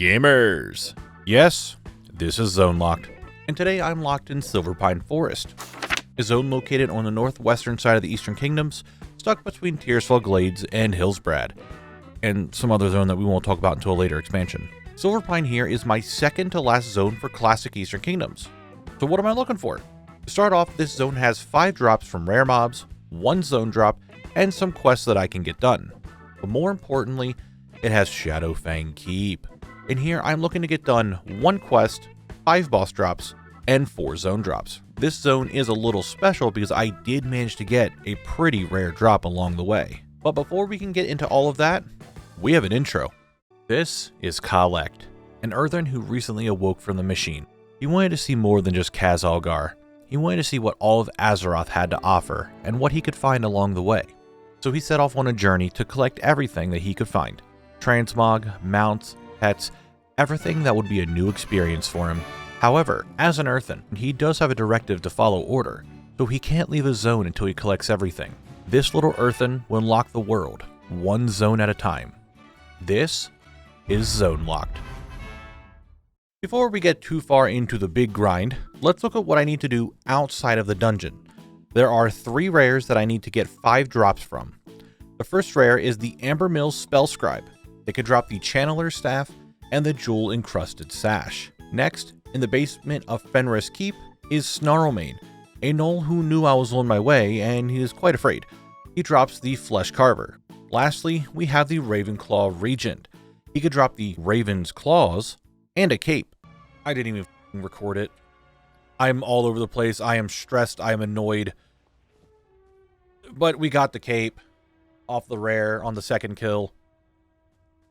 Gamers! Yes, this is Zone Locked, and today I'm locked in Silverpine Forest, a zone located on the northwestern side of the Eastern Kingdoms, stuck between Tiersfell Glades and Hillsbrad, and some other zone that we won't talk about until a later expansion. Silverpine here is my second to last zone for classic Eastern Kingdoms. So what am I looking for? To start off, this zone has 5 drops from rare mobs, 1 zone drop, and some quests that I can get done. But more importantly, it has Shadowfang Keep. In here, I'm looking to get done 1 quest, 5 boss drops, and 4 zone drops. This zone is a little special because I did manage to get a pretty rare drop along the way. But before we can get into all of that, we have an intro. This is Khalect, an earthen who recently awoke from the machine. He wanted to see more than just Kaz Algar. He wanted to see what all of Azeroth had to offer and what he could find along the way. So he set off on a journey to collect everything that he could find. Transmog, mounts, pets, everything that would be a new experience for him. However, as an earthen, he does have a directive to follow order, so he can't leave his zone until he collects everything. This little earthen will unlock the world, 1 zone at a time. This is Zone Locked. Before we get too far into the big grind, let's look at what I need to do outside of the dungeon. There are 3 rares that I need to get 5 drops from. The first rare is the Ambermill Spell Scribe. It could drop the Channeler's Staff and the Jewel Encrusted Sash. Next, in the basement of Fenris Keep, is Snarlmane, a gnoll who knew I was on my way and he is quite afraid. He drops the Flesh Carver. Lastly, we have the Ravenclaw Regent. He could drop the Raven's Claws and a cape. I didn't even record it. I'm all over the place. I am stressed. I am annoyed. But we got the cape off the rare on the second kill.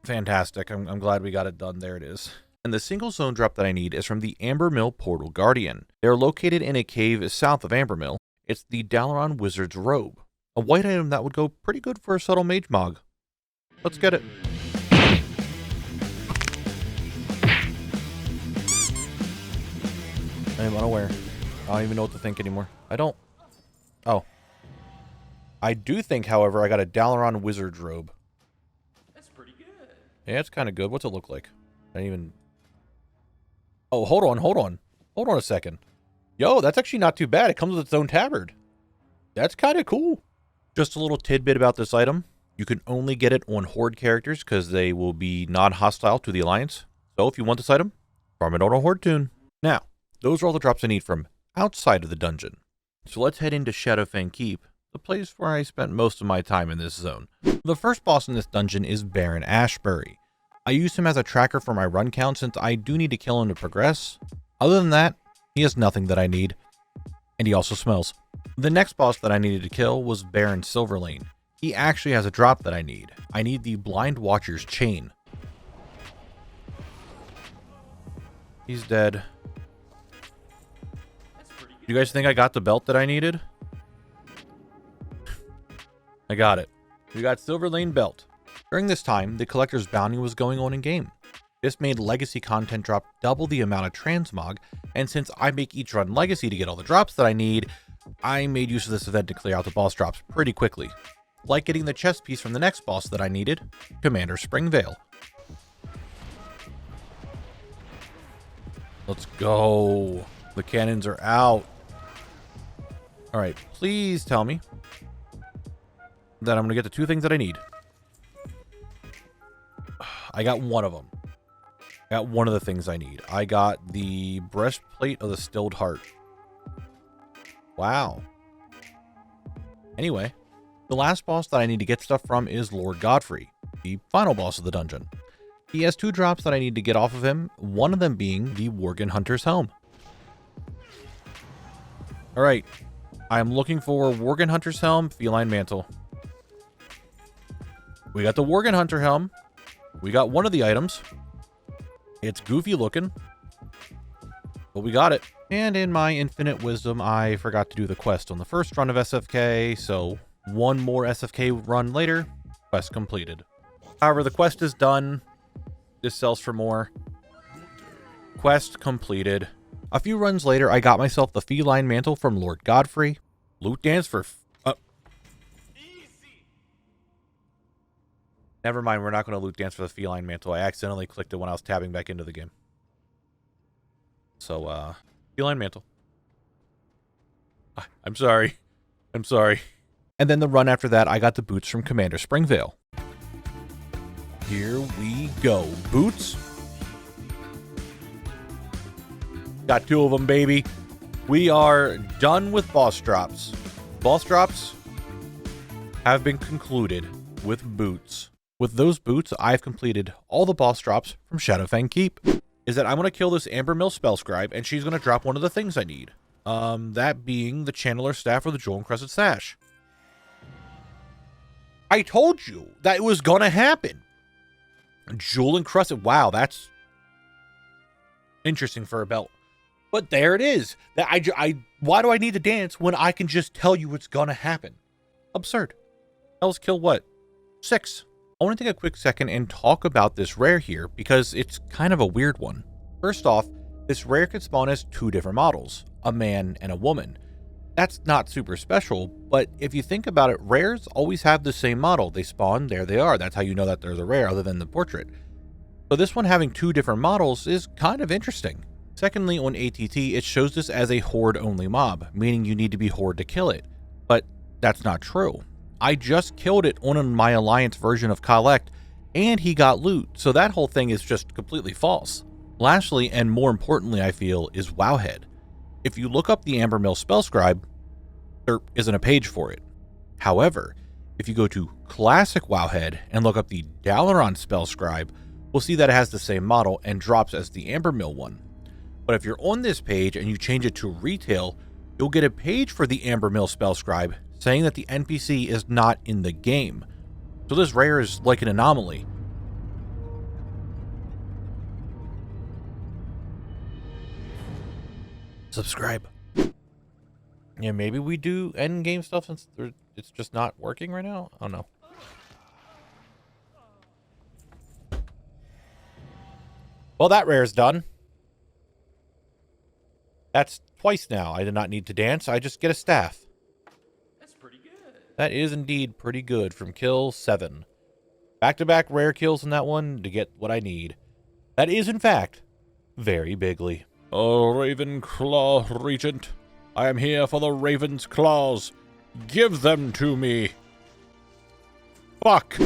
Fantastic. I'm glad we got it done. There it is. And the single zone drop that I need is from the Ambermill Portal Guardian. They are located in a cave south of Ambermill. It's the Dalaran Wizard's Robe. A white item that would go pretty good for a subtle mage mog. Let's get it. I am unaware. I don't even know what to think anymore. I don't. Oh. I do think, however, I got a Dalaran Wizard's Robe. That's pretty good. Yeah, it's kind of good. What's it look like? I didn't even... Oh, hold on. Hold on a second. Yo, that's actually not too bad. It comes with its own tabard. That's kind of cool. Just a little tidbit about this item. You can only get it on Horde characters because they will be non-hostile to the Alliance. So if you want this item, farm it on a Horde tune. Now, those are all the drops I need from outside of the dungeon. So let's head into Shadowfang Keep, the place where I spent most of my time in this zone. The first boss in this dungeon is Baron Ashbury. I use him as a tracker for my run count since I do need to kill him to progress. Other than that, he has nothing that I need. And he also smells. The next boss that I needed to kill was Baron Silverlane. He actually has a drop that I need. I need the Blind Watcher's Chain. He's dead. Do you guys think I got the belt that I needed? I got it. We got Silverlane belt. During this time, the Collector's Bounty was going on in game. This made Legacy content drop double the amount of transmog, and since I make each run Legacy to get all the drops that I need, I made use of this event to clear out the boss drops pretty quickly. Like getting the chest piece from the next boss that I needed, Commander Springvale. Let's go. The cannons are out. Alright, please tell me that I'm going to get the 2 things that I need. I got one of them. I got one of the things I need. I got the Breastplate of the Stilled Heart. Wow. Anyway, the last boss that I need to get stuff from is Lord Godfrey, the final boss of the dungeon. He has 2 drops that I need to get off of him, one of them being the Worgen Hunter's Helm. Alright, I am looking for Worgen Hunter's Helm, Feline Mantle. We got the Worgen Hunter Helm. We got one of the items. It's goofy looking, but we got it. And in my infinite wisdom, I forgot to do the quest on the first run of SFK, so 1 more SFK run later, quest completed. However, the quest is done. This sells for more. Quest completed. A few runs later, I got myself the Feline Mantle from Lord Godfrey. Loot dance for... Never mind, we're not going to loot dance for the feline mantle. I accidentally clicked it when I was tabbing back into the game. So, feline mantle. I'm sorry. I'm sorry. And then the run after that, I got the boots from Commander Springvale. Here we go. Boots. Got 2 of them, baby. We are done with boss drops. Boss drops have been concluded with boots. With those boots, I've completed all the boss drops from Shadowfang Keep. Is that I'm going to kill this Ambermill Spellscribe, and she's going to drop one of the things I need. That being the Channeler Staff or the Jewel Encrusted Sash. I told you that it was going to happen. Jewel Encrusted. Wow, that's interesting for a belt. But there it is. Why do I need to dance when I can just tell you it's going to happen? Absurd. Hell's kill what? 6. I want to take a quick second and talk about this rare here because it's kind of a weird one. First off, this rare could spawn as 2 different models, a man and a woman. That's not super special, but if you think about it, rares always have the same model. They spawn, there they are. That's how you know that there's a rare other than the portrait. So this one having 2 different models is kind of interesting. Secondly, on ATT, it shows this as a horde-only mob, meaning you need to be horde to kill it. But that's not true. I just killed it on my Alliance version of Khalect, and he got loot, so that whole thing is just completely false. Lastly, and more importantly I feel, is WoWHead. If you look up the Ambermill Spellscribe, there isn't a page for it. However, if you go to Classic WoWHead and look up the Dalaran Spellscribe, we'll see that it has the same model and drops as the Ambermill one. But if you're on this page and you change it to Retail, you'll get a page for the Ambermill Spellscribe saying that the NPC is not in the game. So this rare is like an anomaly. Subscribe. Yeah, maybe we do end game stuff since it's just not working right now. I don't know. Well, that rare is done. That's twice now. I did not need to dance. I just get a staff. That's pretty good. That is indeed pretty good from kill 7. Back-to-back rare kills in that one to get what I need. That is, in fact, very bigly. Oh, Ravenclaw Regent. I am here for the Raven's Claws. Give them to me. Fuck.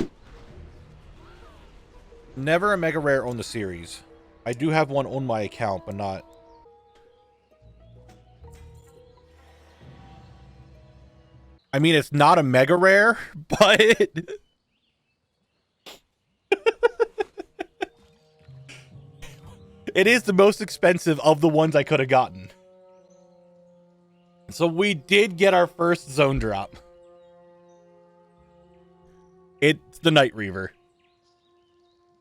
Never a mega rare on the series. I do have one on my account, but not... I mean, it's not a mega rare, but... it is the most expensive of the ones I could have gotten. So we did get our first zone drop. It's the Night Reaver.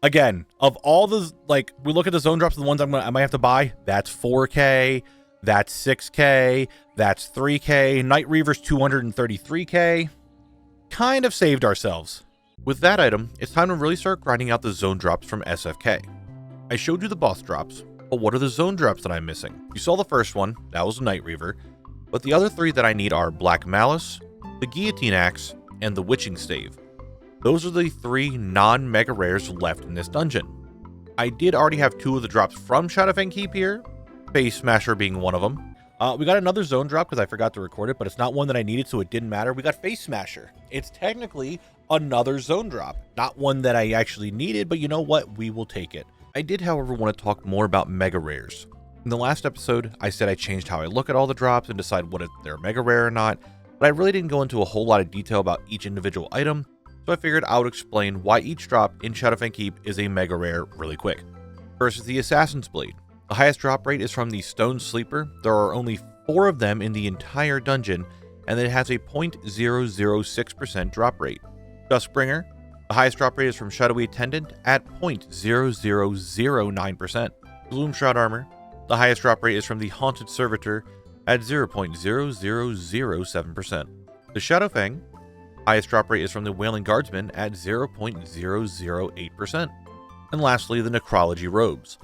Again, of all the, like, we look at the zone drops, the ones I might have to buy, that's 4K, that's 6K, that's 3K, Night Reaver's 233K. Kind of saved ourselves. With that item, it's time to really start grinding out the zone drops from SFK. I showed you the boss drops, but what are the zone drops that I'm missing? You saw the first one, that was the Night Reaver, but the other 3 that I need are Black Malice, the Guillotine Axe, and the Witching Stave. Those are the 3 non-mega rares left in this dungeon. I did already have 2 of the drops from Shadowfang Keep here, Face Smasher being one of them. We got another zone drop because I forgot to record it, but it's not one that I needed, so it didn't matter. We got Face Smasher. It's technically another zone drop. Not one that I actually needed, but you know what? We will take it. I did, however, want to talk more about mega rares. In the last episode, I said I changed how I look at all the drops and decide if they're mega rare or not, but I really didn't go into a whole lot of detail about each individual item, so I figured I would explain why each drop in Shadowfang Keep is a mega rare really quick. First is the Assassin's Blade. The highest drop rate is from the Stone Sleeper. There are only 4 of them in the entire dungeon, and it has a 0.006% drop rate. Duskbringer. The highest drop rate is from Shadowy Attendant at 0.0009%. Gloomshroud Armor. The highest drop rate is from the Haunted Servitor at 0.0007%. The Shadowfang. Highest drop rate is from the Wailing Guardsman at 0.008%. And lastly, the Necrology Robes.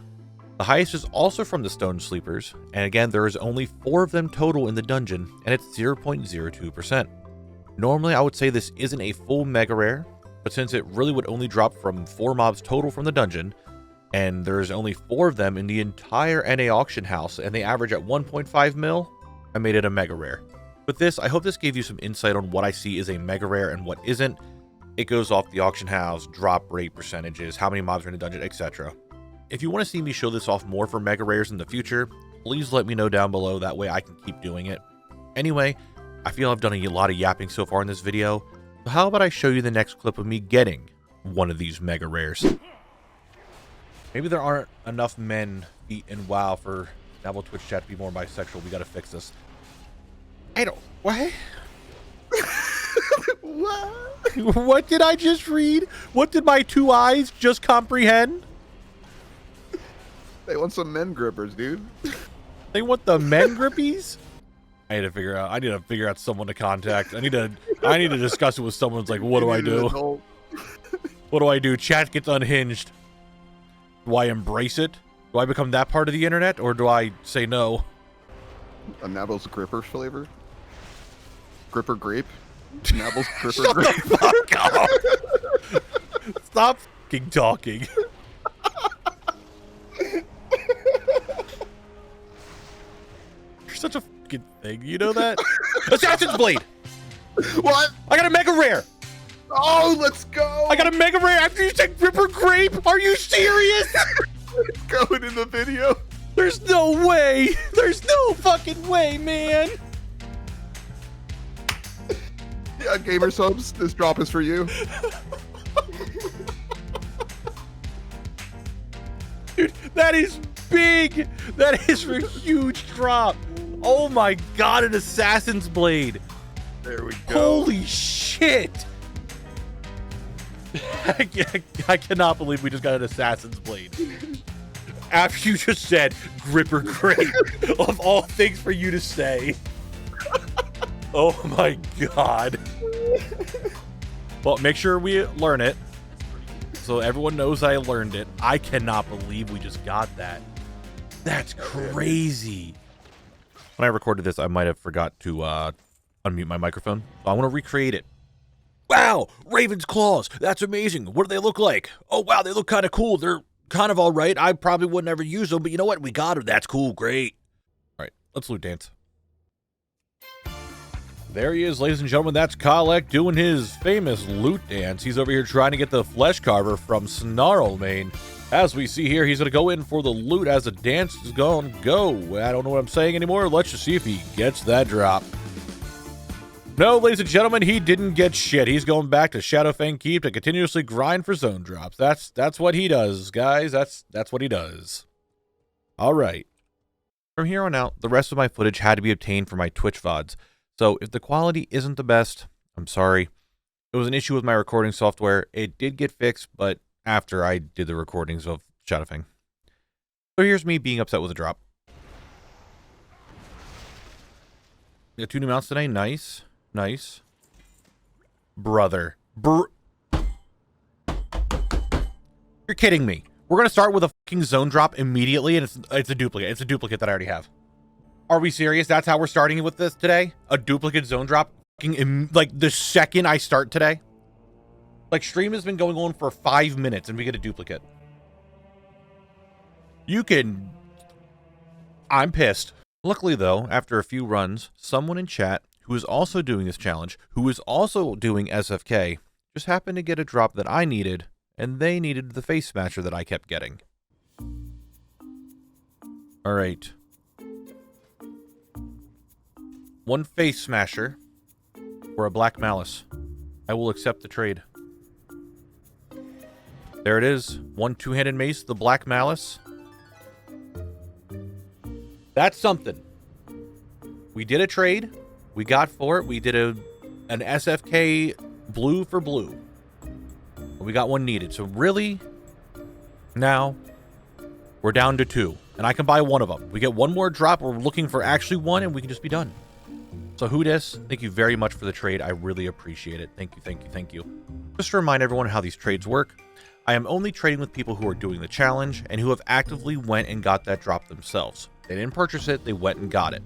The highest is also from the Stone Sleepers, and again, there is only 4 of them total in the dungeon, and it's 0.02%. Normally, I would say this isn't a full mega rare, but since it really would only drop from 4 mobs total from the dungeon, and there's only 4 of them in the entire NA auction house, and they average at 1.5 mil, I made it a mega rare. With this, I hope this gave you some insight on what I see as a mega rare and what isn't. It goes off the auction house, drop rate percentages, how many mobs are in the dungeon, etc. If you want to see me show this off more for mega rares in the future, please let me know down below, that way I can keep doing it. Anyway, I feel I've done a lot of yapping so far in this video, so how about I show you the next clip of me getting one of these mega rares. Maybe there aren't enough men feet in WoW for Knabble Twitch chat to be more bisexual. We gotta fix this. I don't... What? What? What did I just read? What did my 2 eyes just comprehend? They want some men grippers, dude. They want the men grippies? I need to figure out someone to contact. I need to discuss it with someone. It's like, what do I do? What do I do? Chat gets unhinged. Do I embrace it? Do I become that part of the internet, or do I say no? A Knabble's gripper flavor? Gripper grape? Knabble's gripper Shut grape? the fuck up! Stop fucking talking. You're such a fucking thing. You know that? Assassin's Blade! What? I got a mega rare! Oh, let's go! I got a mega rare after you said Gripper Grape! Are you serious? Going in the video. There's no way! There's no fucking way, man! Yeah, gamer subs, this drop is for you. Dude, that is big! That is a huge drop! Oh my god, an Assassin's Blade! There we go. Holy shit! I cannot believe we just got an Assassin's Blade. After you just said Gripper Grape, of all things for you to say. Oh my god. Well, make sure we learn it, so everyone knows I learned it. I cannot believe we just got that. That's crazy. When I recorded this, I might have forgot to unmute my microphone. So I want to recreate it. Wow, Raven's Claws. That's amazing. What do they look like? Oh, wow, they look kind of cool. They're kind of all right. I probably wouldn't ever use them, but you know what? We got them. That's cool. Great. All right, let's loot dance. There he is, ladies and gentlemen. That's Khalect doing his famous loot dance. He's over here trying to get the flesh carver from Snarlmane. As we see here, he's going to go in for the loot as the dance is going to go. I don't know what I'm saying anymore. Let's just see if he gets that drop. No, ladies and gentlemen, he didn't get shit. He's going back to Shadowfang Keep to continuously grind for zone drops. That's what he does, guys. That's what he does. All right. From here on out, the rest of my footage had to be obtained for my Twitch VODs. So if the quality isn't the best, I'm sorry. It was an issue with my recording software. It did get fixed, but after I did the recordings of Shadowfang. So here's me being upset with a drop. We got 2 new mounts today. Nice. Nice. Brother. You're kidding me. We're going to start with a fucking zone drop immediately, and it's a duplicate. It's a duplicate that I already have. Are we serious? That's how we're starting with this today? A duplicate zone drop? Like, the second I start today? Like, stream has been going on for 5 minutes, and we get a duplicate. You can... I'm pissed. Luckily, though, after a few runs, someone in chat who is also doing this challenge, who is also doing SFK, just happened to get a drop that I needed, and they needed the face smasher that I kept getting. Alright. 1 face smasher or a black malice. I will accept the trade. There it is. 1 2-handed mace, the black malice. That's something. We did a trade. We got for it. We did an SFK blue for blue. We got 1 needed. So really, now we're down to 2. And I can buy 1 of them. We get 1 more drop. We're looking for actually 1, and we can just be done. So Hoodis, thank you very much for the trade. I really appreciate it. Thank you, thank you, thank you. Just to remind everyone how these trades work, I am only trading with people who are doing the challenge and who have actively went and got that drop themselves. They didn't purchase it, they went and got it.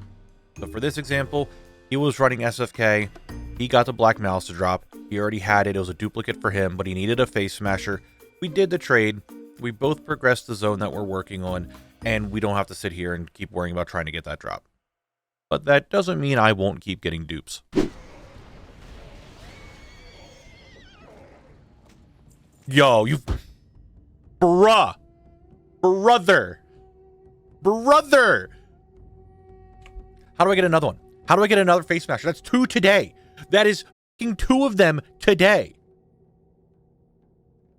So for this example, he was running SFK, he got the black malice to drop, he He already had it. It was a duplicate for him, but he needed a face smasher. We did the trade. We both progressed the zone that we're working on, and we don't have to sit here and keep worrying about trying to get that drop. But that doesn't mean I won't keep getting dupes. Yo, you... Bruh! Brother! Brother! How do I get another one? How do I get another face smasher? That's 2 today. That is f***ing 2 of them today.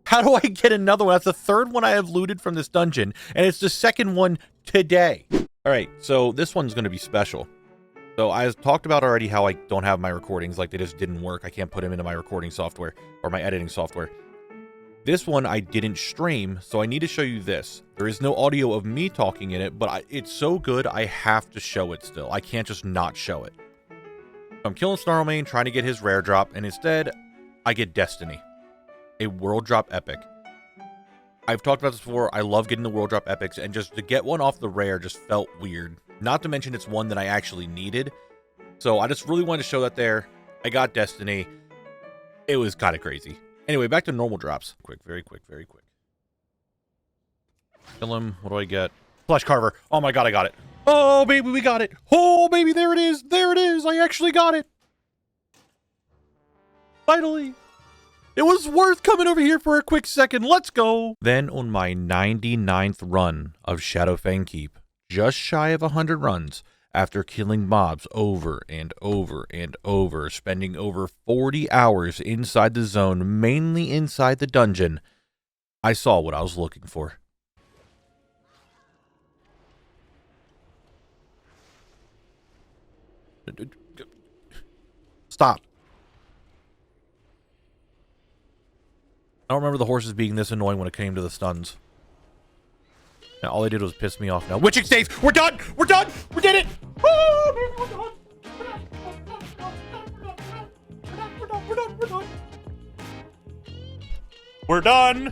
How do I get another one? That's the 3rd one I have looted from this dungeon, and it's the 2nd one today. All right, so this one's going to be special. So I talked about already how I don't have my recordings, like they just didn't work. I can't put them into my recording software or my editing software. This one I didn't stream, so I need to show you this. There is no audio of me talking in it, but it's so good I have to show it still. I can't just not show it. I'm killing Snarlmane, trying to get his rare drop, and instead, I get Destiny. A world drop epic. I've talked about this before. I love getting the world drop epics, and just to get one off the rare just felt weird. Not to mention it's one that I actually needed. So I just really wanted to show that there. I got Destiny. It was kind of crazy. Anyway, back to normal drops. Quick, very quick, very quick. Kill him. What do I get? Flesh Carver. Oh my god, I got it. Oh, baby, we got it. Oh, baby, there it is. There it is. I actually got it. Finally. It was worth coming over here for a quick second. Let's go. Then on my 99th run of Shadowfang Keep, just shy of 100 runs, after killing mobs over and over and over, spending over 40 hours inside the zone, mainly inside the dungeon, I saw what I was looking for. Stop. I don't remember the horses being this annoying when it came to the stuns. Now, all they did was piss me off now. Witching staves! We're done! We're done! We did it! We're done!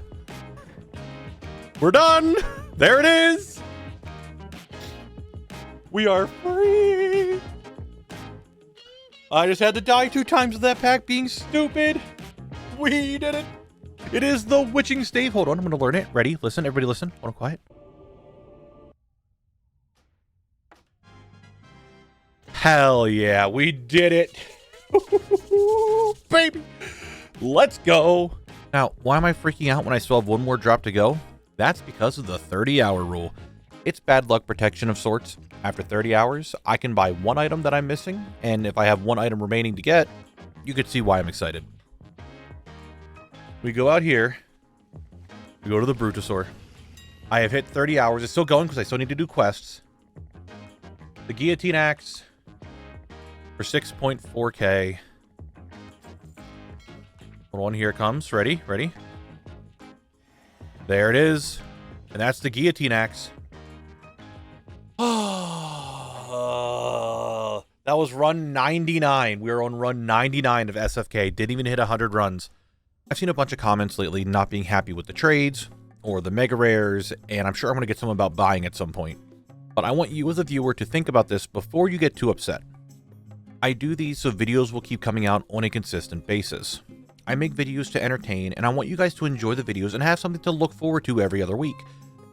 We're done! There it is! We are free! I just had to die 2 times with that pack being stupid. We did it! It is the witching stave. Hold on, I'm going to learn it. Ready? Listen, everybody listen. Hold on, quiet. Hell yeah, we did it. Baby. Let's go. Now, why am I freaking out when I still have 1 more drop to go? That's because of the 30-hour rule. It's bad luck protection of sorts. After 30 hours, I can buy 1 item that I'm missing, and if I have 1 item remaining to get, you could see why I'm excited. We go out here. We go to the Brutosaur. I have hit 30 hours. It's still going because I still need to do quests. The Guillotine Axe for 6.4k. Hold on, here it comes. Ready? Ready? There it is. And that's the Guillotine Axe. Oh, that was run 99. We were on run 99 of SFK. Didn't even hit 100 runs. I've seen a bunch of comments lately not being happy with the trades or the mega rares, and I'm sure I'm going to get some about buying at some point. But I want you as a viewer to think about this before you get too upset. I do these so videos will keep coming out on a consistent basis. I make videos to entertain, and I want you guys to enjoy the videos and have something to look forward to every other week.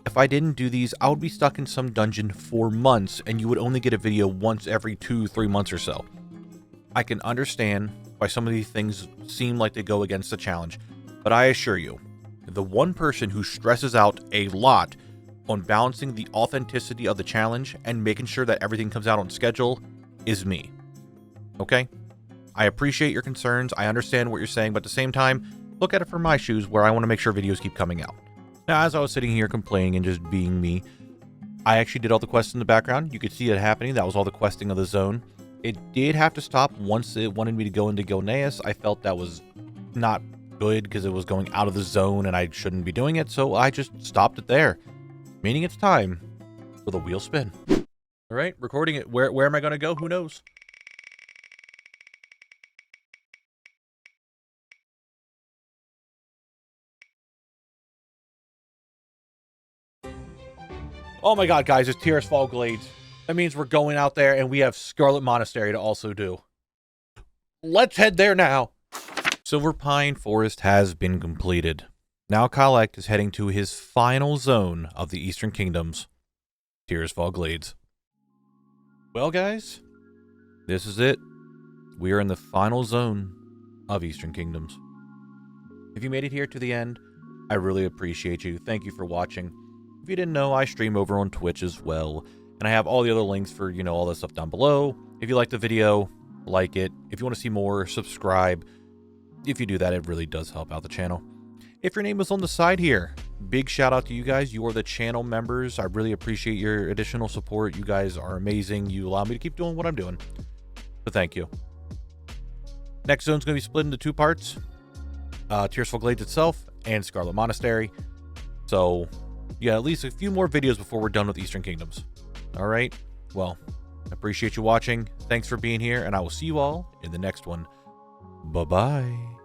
If I didn't do these, I would be stuck in some dungeon for months, and you would only get a video once every 2-3 months or so. I can understand why some of these things seem like they go against the challenge, but I assure you, the one person who stresses out a lot on balancing the authenticity of the challenge and making sure that everything comes out on schedule is me. Okay? I appreciate your concerns, I understand what you're saying, but at the same time, look at it from my shoes where I want to make sure videos keep coming out. Now, as I was sitting here complaining and just being me, I actually did all the quests in the background. You could see it happening. That was all the questing of the zone. It did have to stop once it wanted me to go into Gilneas. I felt that was not good because it was going out of the zone and I shouldn't be doing it, so I just stopped it there. Meaning it's time for the wheel spin. All right, recording it. Where am I going to go? Who knows? Oh my god, guys, it's Tirisfal Glades. That means we're going out there and we have Scarlet Monastery to also do. Let's head there now. Silverpine Forest has been completed. Now Khalect is heading to his final zone of the Eastern Kingdoms, Tirisfal Glades. Well, guys, this is it. We are in the final zone of Eastern Kingdoms. If you made it here to the end, I really appreciate you. Thank you for watching. If you didn't know, I stream over on Twitch as well, and I have all the other links for, all this stuff down below. If you liked the video, like it. If you want to see more, subscribe. If you do that, it really does help out the channel. If your name is on the side here, big shout out to you guys. You are the channel members. I really appreciate your additional support. You guys are amazing. You allow me to keep doing what I'm doing. So thank you. Next zone's going to be split into 2 parts. Tirisfal Glades itself and Scarlet Monastery. So, yeah, at least a few more videos before we're done with Eastern Kingdoms. Alright, well, I appreciate you watching. Thanks for being here, and I will see you all in the next one. Bye-bye.